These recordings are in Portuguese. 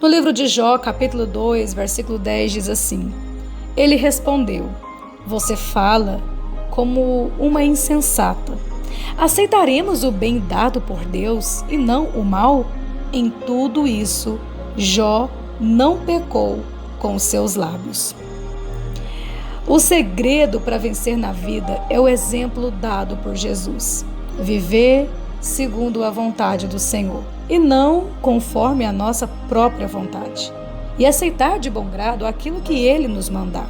No livro de Jó, capítulo 2, versículo 10, diz assim: Ele respondeu: Você fala como uma insensata. Aceitaremos o bem dado por Deus e não o mal? Em tudo isso, Jó não pecou com os seus lábios. O segredo para vencer na vida é o exemplo dado por Jesus. Viver segundo a vontade do Senhor e não conforme a nossa própria vontade. E aceitar de bom grado aquilo que Ele nos mandar,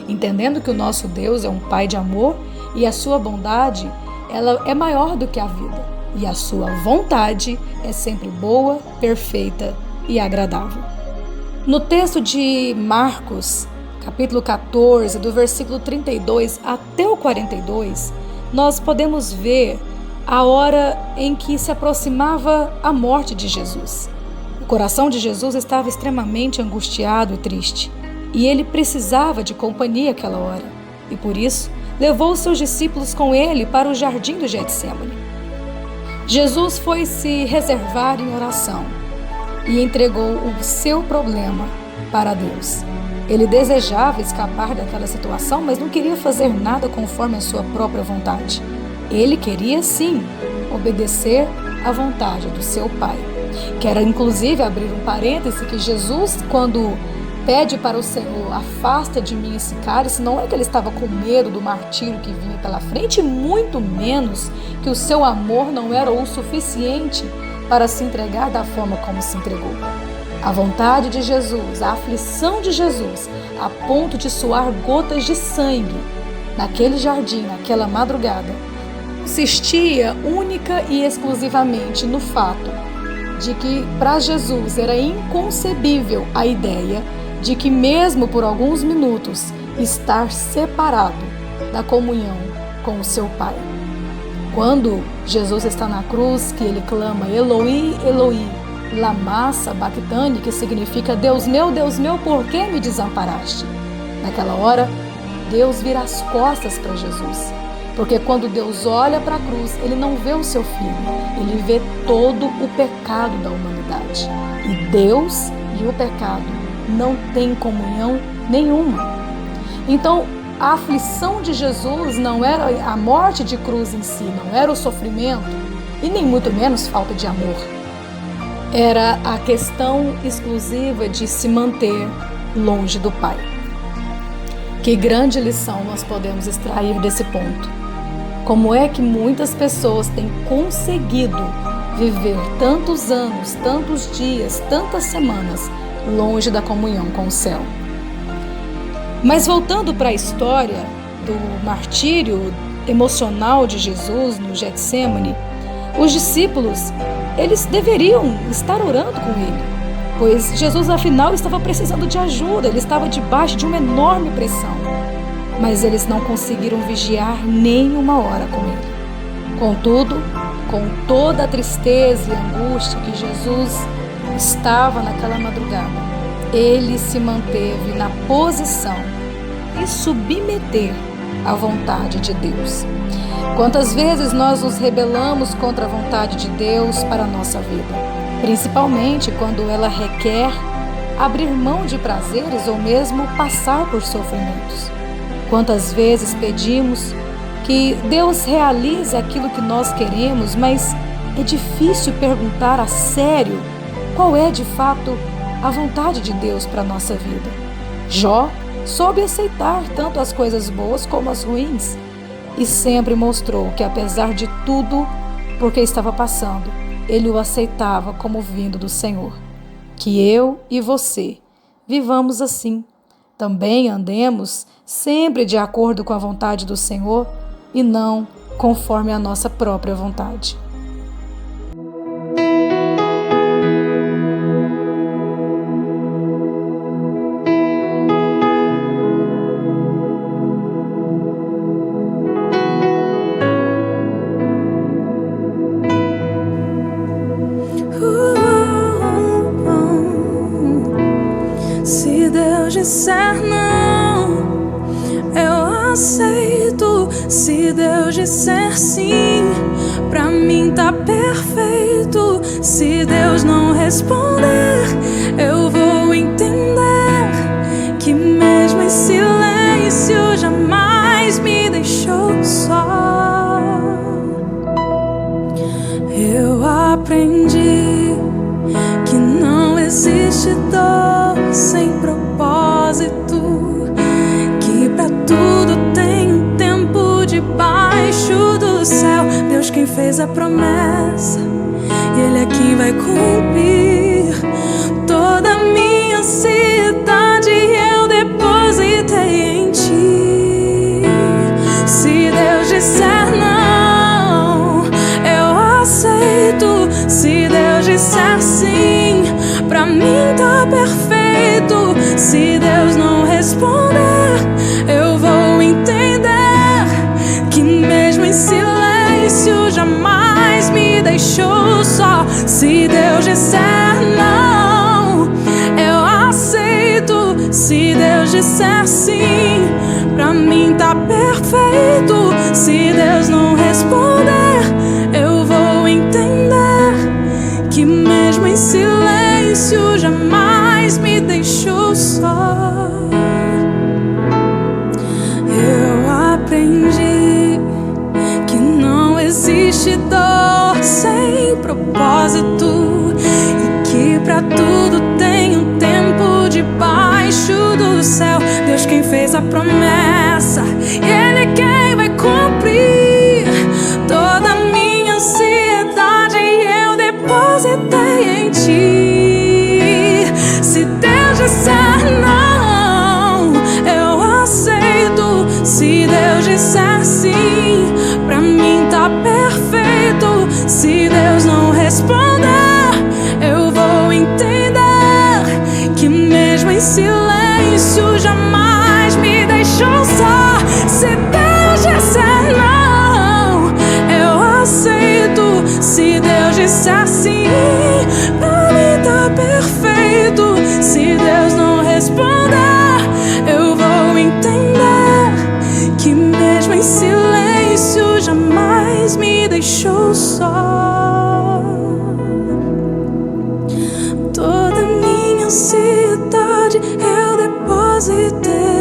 entendendo que o nosso Deus é um Pai de amor e a sua bondade ela é maior do que a vida. E a sua vontade é sempre boa, perfeita e agradável. No texto de Marcos, capítulo 14, do versículo 32 até o 42, nós podemos ver a hora em que se aproximava a morte de Jesus. O coração de Jesus estava extremamente angustiado e triste, e ele precisava de companhia aquela hora, e por isso levou os seus discípulos com ele para o jardim do Getsêmani. Jesus foi se reservar em oração e entregou o seu problema para Deus. Ele desejava escapar daquela situação, mas não queria fazer nada conforme a sua própria vontade. Ele queria, sim, obedecer à vontade do seu Pai. Quero, inclusive, abrir um parêntese que Jesus, quando pede para o Senhor, afasta de mim esse cálice, não é que ele estava com medo do martírio que vinha pela frente, muito menos que o seu amor não era o suficiente para se entregar da forma como se entregou. A vontade de Jesus, a aflição de Jesus, a ponto de suar gotas de sangue naquele jardim, naquela madrugada, consistia única e exclusivamente no fato de que para Jesus era inconcebível a ideia de que mesmo por alguns minutos estar separado da comunhão com o seu Pai. Quando Jesus está na cruz, que ele clama Eloi, Eloi, lama sabachthani, que significa Deus meu, por que me desamparaste? Naquela hora, Deus vira as costas para Jesus. Porque quando Deus olha para a cruz, ele não vê o seu filho, ele vê todo o pecado da humanidade. E Deus e o pecado não têm comunhão nenhuma. Então, a aflição de Jesus não era a morte de cruz em si, não era o sofrimento e nem muito menos falta de amor. Era a questão exclusiva de se manter longe do Pai. Que grande lição nós podemos extrair desse ponto. Como é que muitas pessoas têm conseguido viver tantos anos, tantos dias, tantas semanas longe da comunhão com o céu? Mas voltando para a história do martírio emocional de Jesus no Getsêmani, os discípulos, eles deveriam estar orando com ele, pois Jesus afinal estava precisando de ajuda, ele estava debaixo de uma enorme pressão. Mas eles não conseguiram vigiar nem uma hora com ele. Contudo, com toda a tristeza e angústia que Jesus estava naquela madrugada, ele se manteve na posição de submeter à vontade de Deus. Quantas vezes nós nos rebelamos contra a vontade de Deus para a nossa vida, principalmente quando ela requer abrir mão de prazeres ou mesmo passar por sofrimentos. Quantas vezes pedimos que Deus realize aquilo que nós queremos, mas é difícil perguntar a sério qual é de fato a vontade de Deus para a nossa vida. Jó soube aceitar tanto as coisas boas como as ruins e sempre mostrou que, apesar de tudo porque estava passando, ele o aceitava como vindo do Senhor. Que eu e você vivamos assim. Também andemos sempre de acordo com a vontade do Senhor e não conforme a nossa própria vontade. Se Deus disser não, eu aceito. Se Deus disser sim, pra mim tá perfeito. Se Deus não responder, eu vou entender que mesmo em silêncio jamais me deixou só. Eu aprendi que não existe dor sem propósito, que pra tudo tem um tempo debaixo do céu. Deus quem fez a promessa, e Ele é quem vai cumprir. Toda a minha ansiedade eu depositei em Ti. Se Deus disser não, eu aceito. Se Deus disser sim, pra mim tá perfeito. Se Deus não responder, eu vou entender que mesmo em silêncio jamais me deixou só. Se Deus disser não, eu aceito. Se Deus disser sim, pra mim tá perfeito. Se Deus não responder, eu vou entender que mesmo em silêncio jamais me deixou só. Eu aprendi que não existe dor sem propósito, e que pra tudo tem um tempo debaixo do céu. Deus quem fez a promessa, e Ele é quem vai cumprir. Toda a minha ansiedade eu depositei em Ti. Se Deus disser não, eu aceito. Se Deus disser sim, pra mim tá perfeito. Se Deus não responder, eu vou entender que mesmo em silêncio jamais me deixou só. Se Deus disser não, eu aceito. Se Deus disser sim, pra mim tá perfeito. Se Deus não responder, eu vou entender que mesmo em silêncio jamais me deixou só. Toda minha ansiedade eu depositei